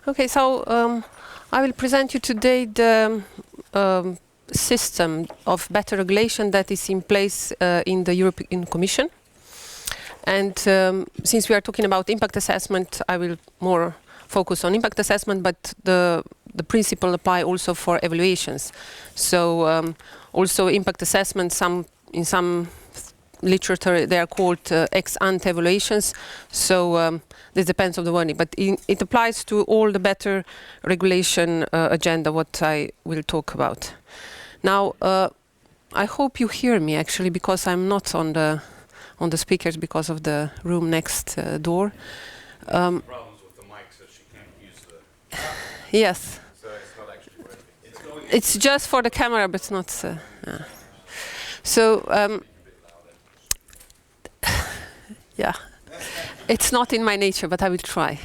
Okay, so I will present you today the system of better regulation that is in place in the European Commission. And since we are talking about impact assessment, I will more focus on impact assessment, but the principle apply also for evaluations. So also impact assessment, in some literature they are called ex ante evaluations. So this depends on the wording, but it applies to all the better regulation agenda, what I will talk about. Now, I hope you hear me actually, because I'm not on the speakers because of the room next door. Problems with the mic, so she can't use the. Yes. So it's not actually working. It's just for the camera, but it's not. So. Yeah, it's not in my nature, but I will try.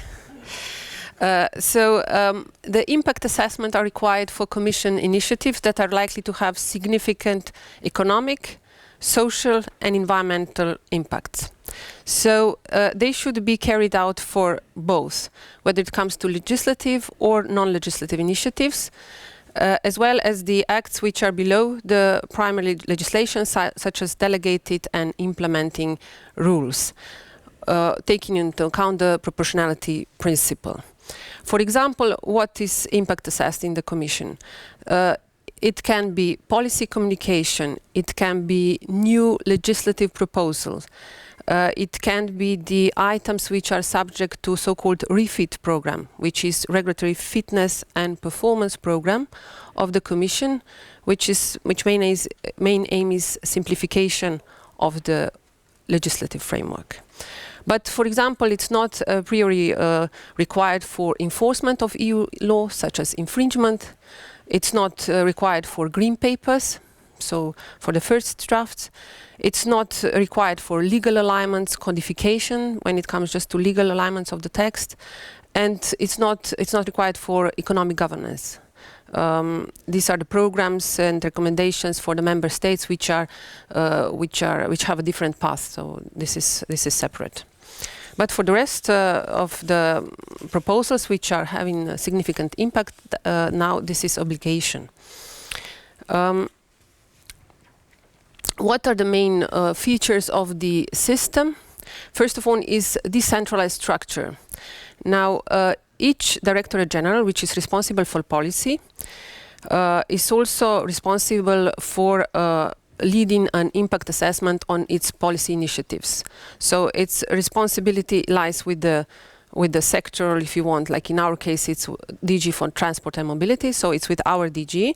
The impact assessment are required for Commission initiatives that are likely to have significant economic, social and environmental impacts. So they should be carried out for both, whether it comes to legislative or non-legislative initiatives, as well as the acts which are below the primary legislation, such as delegated and implementing rules, taking into account the proportionality principle. For example, what is impact assessed in the Commission? It can be policy communication, it can be new legislative proposals, it can be the items which are subject to so-called refit program, which is regulatory fitness and performance program of the Commission, which main aim is simplification of the legislative framework. But for example, it's not a priori required for enforcement of EU law, such as infringement. It's not required for green papers, so for the first drafts. It's not required for legal alignments, codification, when it comes just to legal alignments of the text. And it's not required for economic governance. These are the programs and recommendations for the member states which have a different path. So this is separate. But for the rest of the proposals which are having a significant impact, now this is obligation. What are the main features of the system? First of all is decentralized structure. Now, each Directorate General, which is responsible for policy, is also responsible for leading an impact assessment on its policy initiatives. So its responsibility lies with the sector, if you want. Like in our case, it's DG for Transport and Mobility, so it's with our DG.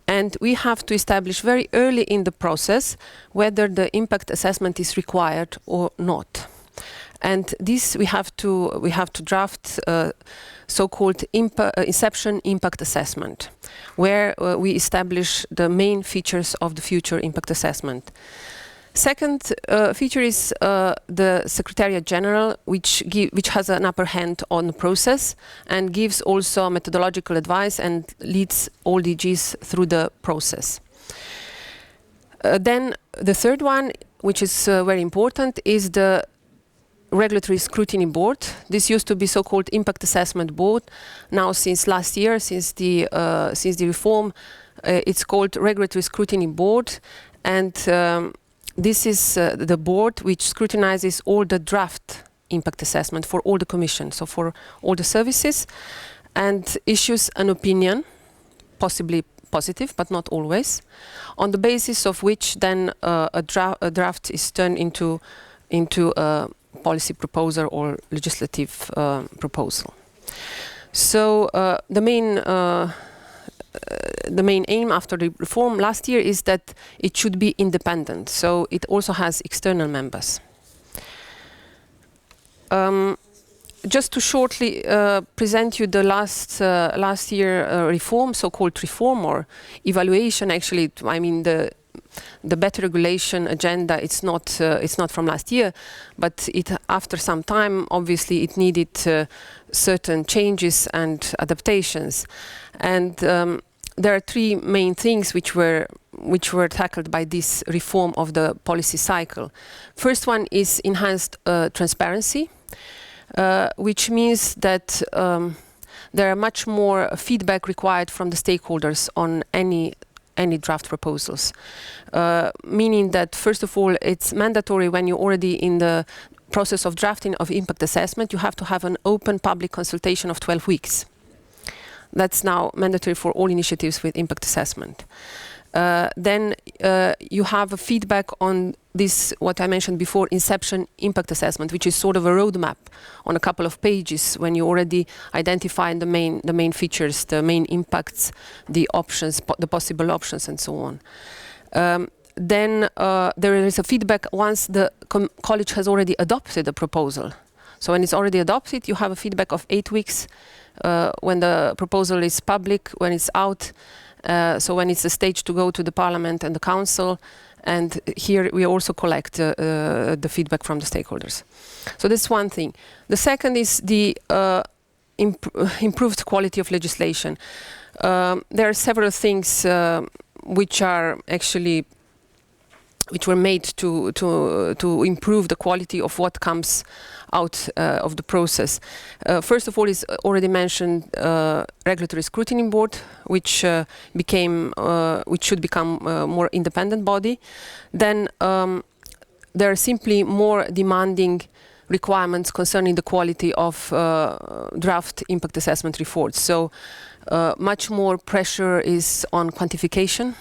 And we have to establish very early in the process whether the impact assessment is required or not. And this we have to draft so-called inception impact assessment, where we establish the main features of the future impact assessment. Second feature is the Secretariat General, which has an upper hand on the process and gives also methodological advice and leads all DGs through the process. Then the third one, which is very important, is the Regulatory Scrutiny Board. This used to be so-called Impact Assessment Board. Now, since last year, since the reform, it's called Regulatory Scrutiny Board, and this is the board which scrutinizes all the draft impact assessment for all the Commission, so for all the services, and issues an opinion, possibly positive, but not always, on the basis of which then a draft is turned into a policy proposal or legislative proposal. So the main aim after the reform last year is that it should be independent. So it also has external members. Just to shortly present you the last year reform, so-called reform or evaluation. Actually, I mean the better regulation agenda. It's not from last year, but after some time, obviously, it needed certain changes and adaptations. And there are three main things which were tackled by this reform of the policy cycle. First one is enhanced transparency, which means that there are much more feedback required from the stakeholders on any draft proposals. Meaning that, first of all, it's mandatory when you're already in the process of drafting of impact assessment, you have to have an open public consultation of 12 weeks. That's now mandatory for all initiatives with impact assessment. Then you have a feedback on this, what I mentioned before, inception impact assessment, which is sort of a roadmap on a couple of pages when you already identify the main features, the main impacts, the options, the possible options, and so on. Then there is a feedback once the college has already adopted a proposal. So when it's already adopted, you have a feedback of 8 weeks when the proposal is public, when it's out. So when it's a stage to go to the Parliament and the Council, and here we also collect the feedback from the stakeholders. So that's one thing. The second is the improved quality of legislation. There are several things which were made to improve the quality of what comes out of the process. First of all, is already mentioned regulatory scrutiny board, which should become a more independent body. Then there are simply more demanding requirements concerning the quality of draft impact assessment reports. So much more pressure is on quantification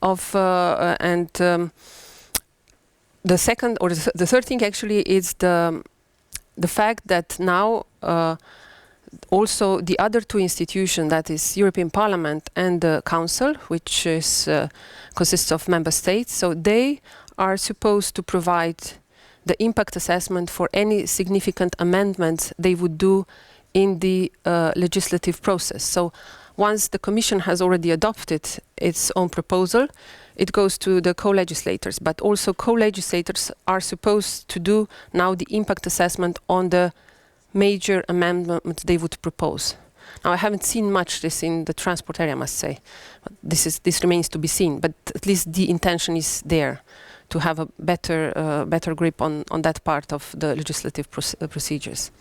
of the second or the third thing actually is the fact that now also the other two institutions, that is European Parliament and the Council, which is consists of member states, so they are supposed to provide the impact assessment for any significant amendments they would do in the legislative process. So once the Commission has already adopted its own proposal, it goes to the co-legislators, but also co-legislators are supposed to do now the impact assessment on the major amendment they would propose. Now, I haven't seen much this in the transport area, I must say. This remains to be seen, but at least the intention is there to have a better grip on that part of the legislative procedures.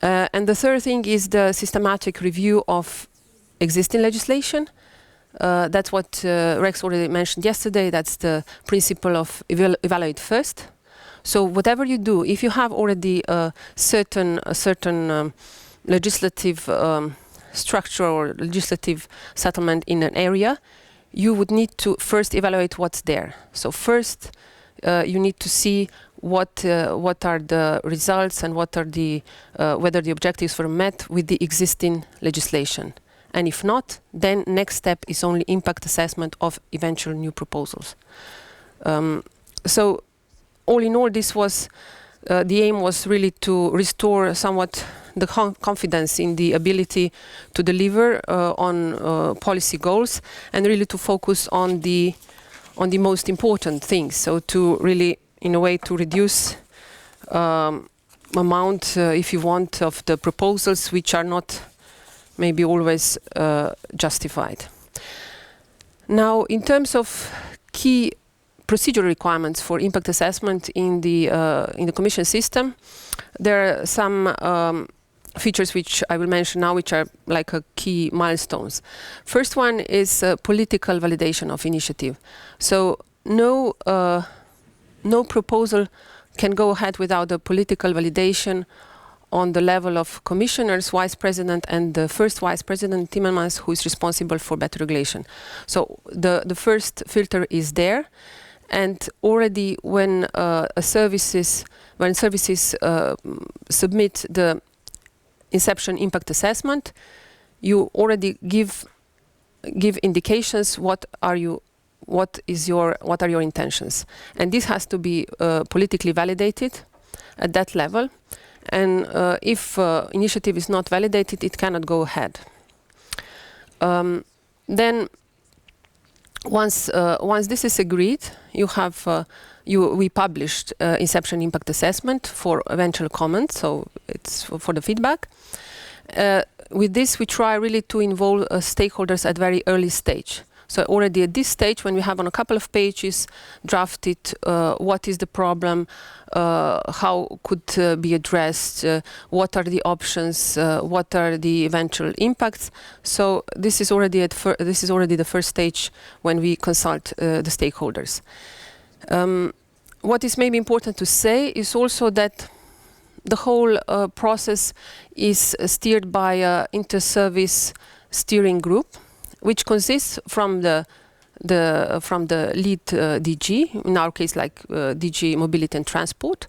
And the third thing is the systematic review of existing legislation. That's what Rex already mentioned yesterday. That's the principle of evaluate first. So whatever you do, if you have already a certain legislative structure or legislative settlement in an area, you would need to first evaluate what's there. So first, you need to see what are the results and what are the whether the objectives were met with the existing legislation. And if not, then next step is only impact assessment of eventual new proposals. So all in all, this was the aim was really to restore somewhat the confidence in the ability to deliver on policy goals, and really to focus on the most important things. So to really, in a way, to reduce amount, if you want, of the proposals which are not maybe always justified. Now, in terms of key procedural requirements for impact assessment in the Commission system, there are some features which I will mention now, which are like a key milestones. First one is political validation of initiative. So no proposal can go ahead without a political validation on the level of commissioners, vice president, and the first vice president, Timmermans, who is responsible for better regulation. So the first filter is there, and already when services submit the inception impact assessment, you already give indications what are your intentions, and this has to be politically validated at that level. And if initiative is not validated, it cannot go ahead. Then, once this is agreed, we published inception impact assessment for eventual comments. So it's for the feedback. With this, we try really to involve stakeholders at very early stage. So already at this stage, when we have on a couple of pages drafted what is the problem, how could be addressed, what are the options, what are the eventual impacts. So this is already the first stage when we consult the stakeholders. What is maybe important to say is also that the whole process is steered by an inter-service steering group, which consists from the lead DG, in our case like DG Mobility and Transport,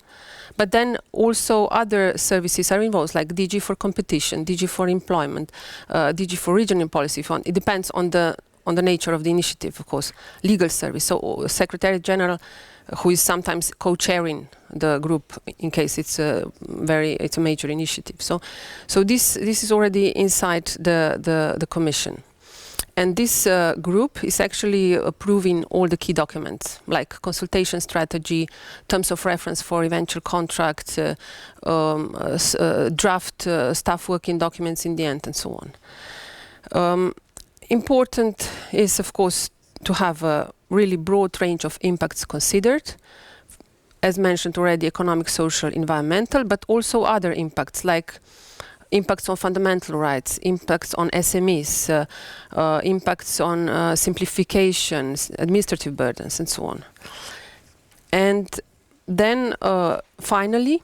but then also other services are involved, like DG for Competition, DG for Employment, DG for Regional Policy Fund. It depends on the nature of the initiative, of course. Legal service, so Secretary General, who is sometimes co-chairing the group in case it's a major initiative. So this is already inside the Commission. And this group is actually approving all the key documents, like consultation strategy, terms of reference for eventual contract, draft staff working documents in the end, and so on. Important is, of course, to have a really broad range of impacts considered. As mentioned already, economic, social, environmental, but also other impacts, like impacts on fundamental rights, impacts on SMEs, impacts on simplifications, administrative burdens, and so on. And then finally,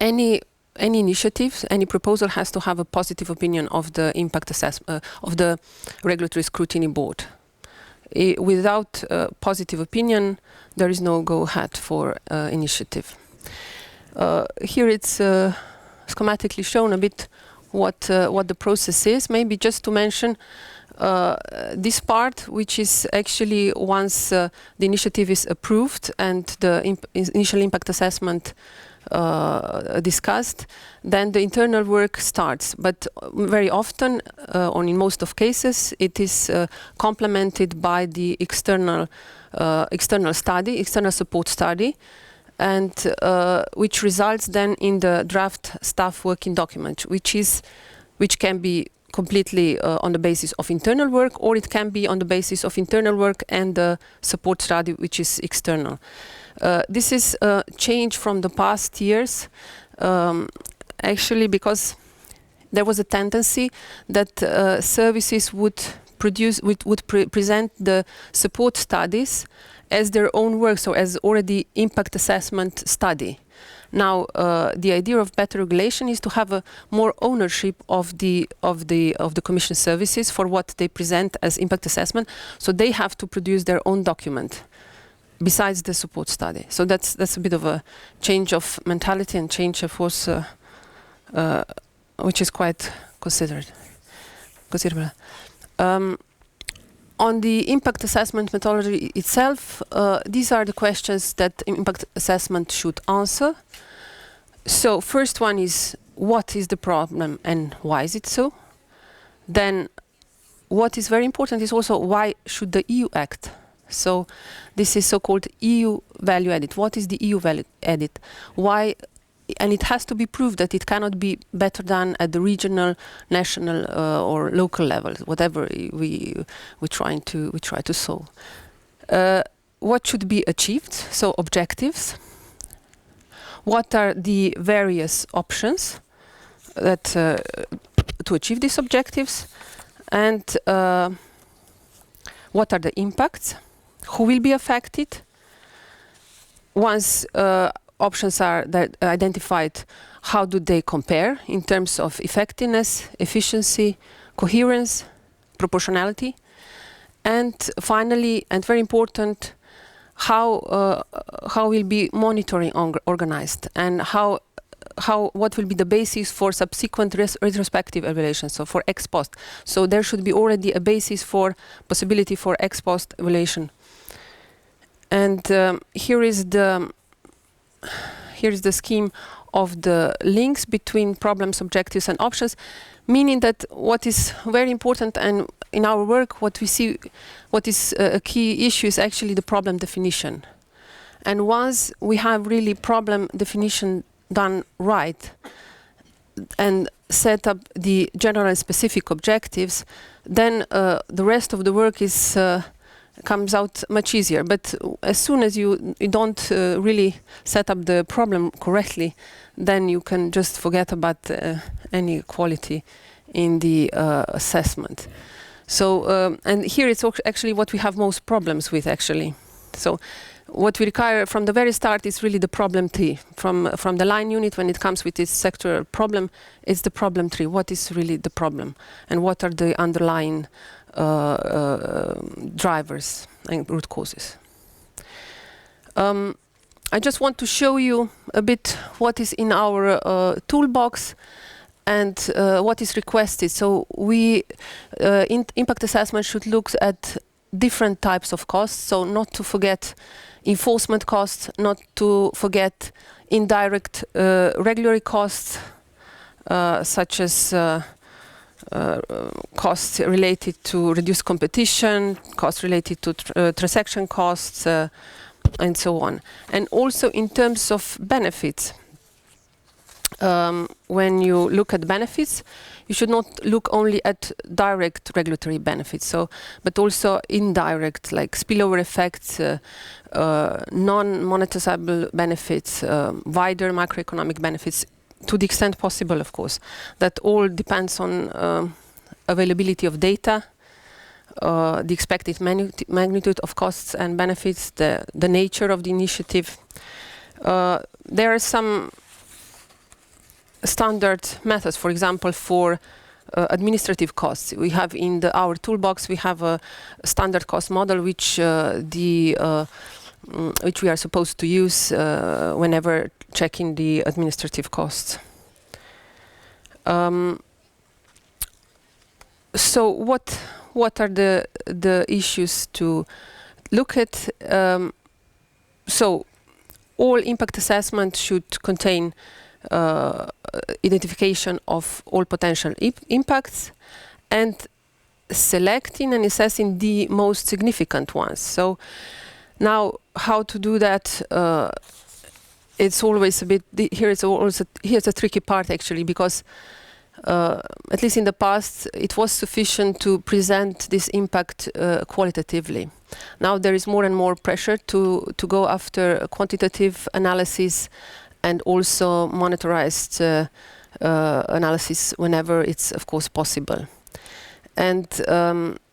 any initiative, any proposal has to have a positive opinion of the impact assessment of the regulatory scrutiny board. Without a positive opinion, there is no go-ahead for initiative. Here it's schematically shown a bit what the process is. Maybe just to mention this part, which is actually once the initiative is approved and the initial impact assessment discussed, then the internal work starts. But very often, or in most of cases, it is complemented by the external support study, and which results then in the draft staff working document, which can be completely on the basis of internal work, or it can be on the basis of internal work and the support study, which is external. This is a change from the past years, actually, because there was a tendency that services would present the support studies as their own work, so as already impact assessment study. Now, the idea of better regulation is to have a more ownership of the Commission services for what they present as impact assessment. So they have to produce their own document besides the support study. So that's a bit of a change of mentality and change of force, which is quite considerable. On the impact assessment methodology itself, these are the questions that impact assessment should answer. So first one is, what is the problem and why is it so? Then what is very important is also, why should the EU act? So this is so-called EU value added. What is the EU value added? Why? And it has to be proved that it cannot be better done at the regional, national, or local level, whatever we try to solve. What should be achieved? So objectives. What are the various options that to achieve these objectives? And what are the impacts? Who will be affected? Once options are identified, how do they compare in terms of effectiveness, efficiency, coherence, proportionality? And finally, and very important, how will be monitoring organized, and what will be the basis for subsequent retrospective evaluation, so for ex post. So there should be already a basis for possibility for ex post evaluation. And here is the scheme of the links between problems, objectives, and options, meaning that what is very important, and in our work, what we see, what is a key issue is actually the problem definition. And once we have really problem definition done right, and set up the general and specific objectives, then the rest of the work is comes out much easier. But as soon as you don't really set up the problem correctly, then you can just forget about any quality in the assessment. So, and here it's actually what we have most problems with, actually. So, what we require from the very start is really the problem tree. From the line unit, when it comes with this sectoral problem, it's the problem tree. What is really the problem? And what are the underlying drivers and root causes? I just want to show you a bit what is in our toolbox and what is requested. So we, impact assessment should look at different types of costs. So not to forget enforcement costs, not to forget indirect regulatory costs, such as costs related to reduced competition, costs related to transaction costs, and so on. And also in terms of benefits, when you look at benefits, you should not look only at direct regulatory benefits, so, but also indirect, like spillover effects, non-monetizable benefits, wider macroeconomic benefits, to the extent possible, of course. That all depends on availability of data, the expected magnitude of costs and benefits, the nature of the initiative. There are some standard methods, for example, for administrative costs. We have in our toolbox, we have a standard cost model which which we are supposed to use whenever checking the administrative costs. So what are the issues to look at? So all impact assessment should contain identification of all potential impacts and selecting and assessing the most significant ones. So now, how to do that? It's always a bit. Here's a tricky part, actually, because at least in the past, it was sufficient to present this impact qualitatively. Now there is more and more pressure to go after a quantitative analysis and also monitorized analysis whenever it's, of course, possible. And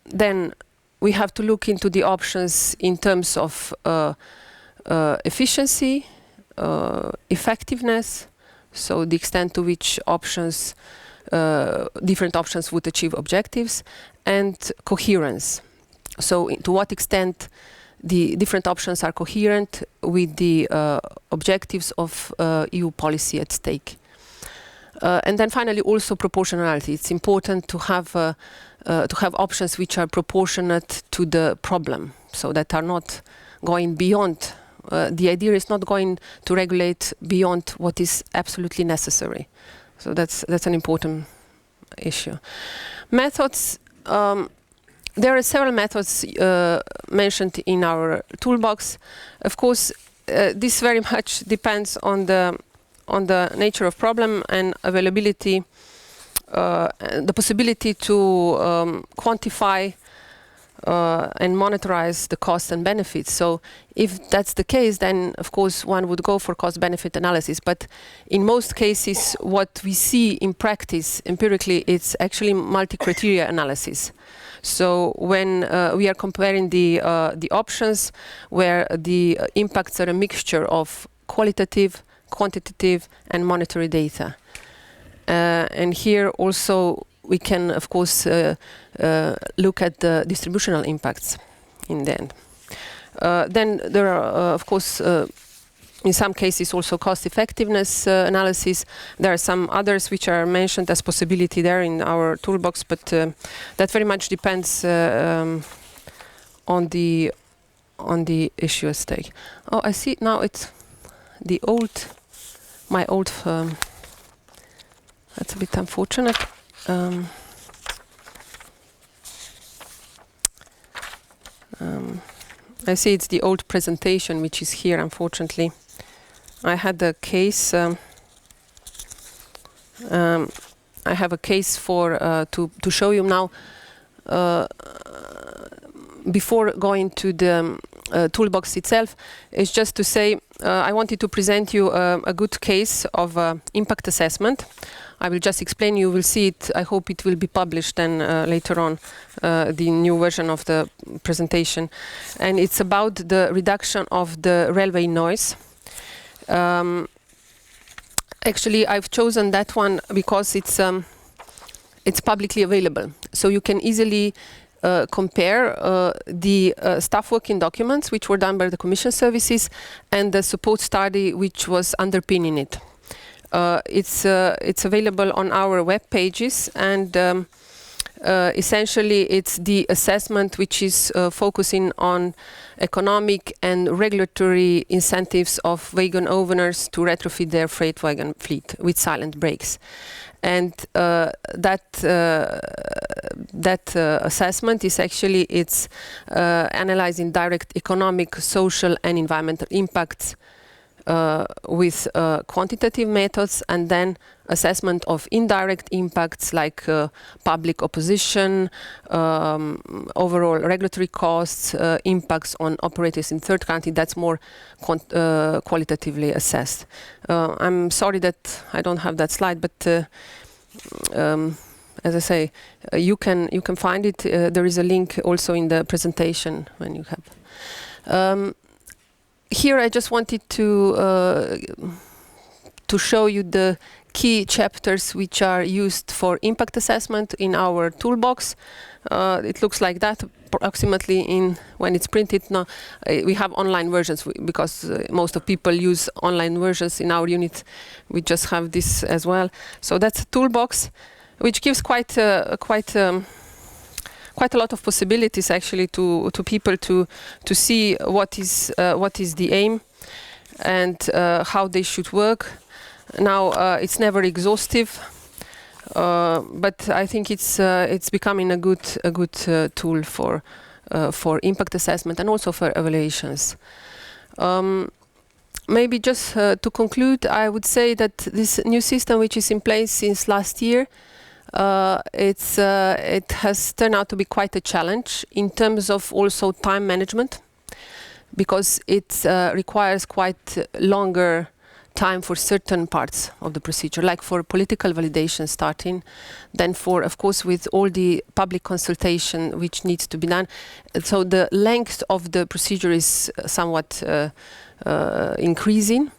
then we have to look into the options in terms of efficiency, effectiveness, so the extent to which options, different options would achieve objectives, and coherence. So to what extent the different options are coherent with the objectives of EU policy at stake. And then finally, also proportionality. It's important to have options which are proportionate to the problem, so that are not going beyond. The idea is not going to regulate beyond what is absolutely necessary. So that's an important issue. Methods. There are several methods mentioned in our toolbox. Of course, this very much depends on the nature of problem and availability, and the possibility to quantify and monitorize the costs and benefits. So if that's the case, then of course one would go for cost-benefit analysis. But in most cases, what we see in practice, empirically, it's actually multi-criteria analysis. So when we are comparing the options, where the impacts are a mixture of qualitative, quantitative, and monetary data. And here also we can, of course, look at the distributional impacts in the end. Then there are, of course, in some cases also cost effectiveness analysis. There are some others which are mentioned as possibility there in our toolbox, but that very much depends on the issue at stake. Oh, I see now it's my old firm. That's a bit unfortunate. I see it's the old presentation which is here, unfortunately. I had a case I have a case for to show you now. Before going to the toolbox itself, is just to say I wanted to present you a good case of impact assessment. I will just explain. You will see it. I hope it will be published then later on, the new version of the presentation. And it's about the reduction of the railway noise. Actually, I've chosen that one because it's publicly available, so you can easily compare the staff working documents which were done by the Commission services and the support study which was underpinning it. It's available on our web pages, and essentially it's the assessment which is focusing on economic and regulatory incentives of wagon owners to retrofit their freight wagon fleet with silent brakes. And that assessment is actually analyzing direct economic, social, and environmental impacts with quantitative methods, and then assessment of indirect impacts like public opposition, overall regulatory costs, impacts on operators in third country. That's more qualitatively assessed. I'm sorry that I don't have that slide, but as I say, you can find it. There is a link also in the presentation when you have. Here I just wanted to show you the key chapters which are used for impact assessment in our toolbox. It looks like that approximately when it's printed. Now we have online versions because most of people use online versions in our unit. We just have this as well. So that's a toolbox which gives quite a lot of possibilities actually to people to see what is the aim and how they should work. Now it's never exhaustive, but I think it's becoming a good tool for impact assessment and also for evaluations. Maybe just to conclude, I would say that this new system, which is in place since last year, it has turned out to be quite a challenge in terms of also time management, because it requires quite longer time for certain parts of the procedure, like for political validation starting, then for, of course, with all the public consultation which needs to be done. So the length of the procedure is somewhat increasing.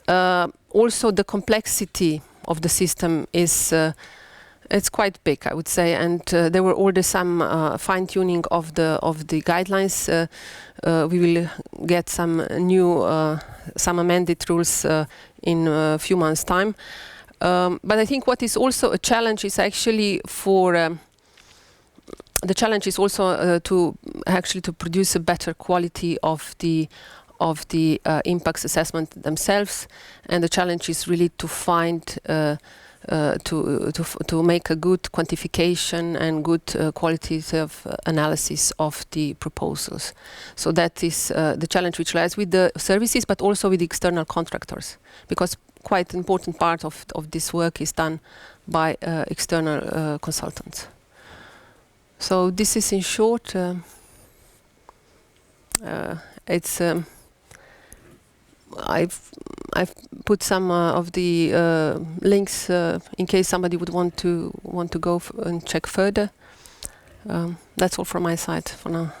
Also the complexity of the system is it's quite big, I would say, and there were already some fine-tuning of the guidelines. We will get some new, some amended rules in a few months' time. But I think what is also a challenge is actually the challenge is also to produce a better quality of the impacts assessment themselves, and the challenge is really to find to make a good quantification and good qualitative analysis of the proposals. So that is the challenge which lies with the services, but also with the external contractors, because quite an important part of this work is done by external consultants. So this is in short. It's I've put some of the links in case somebody would want to go and check further. That's all from my side for now.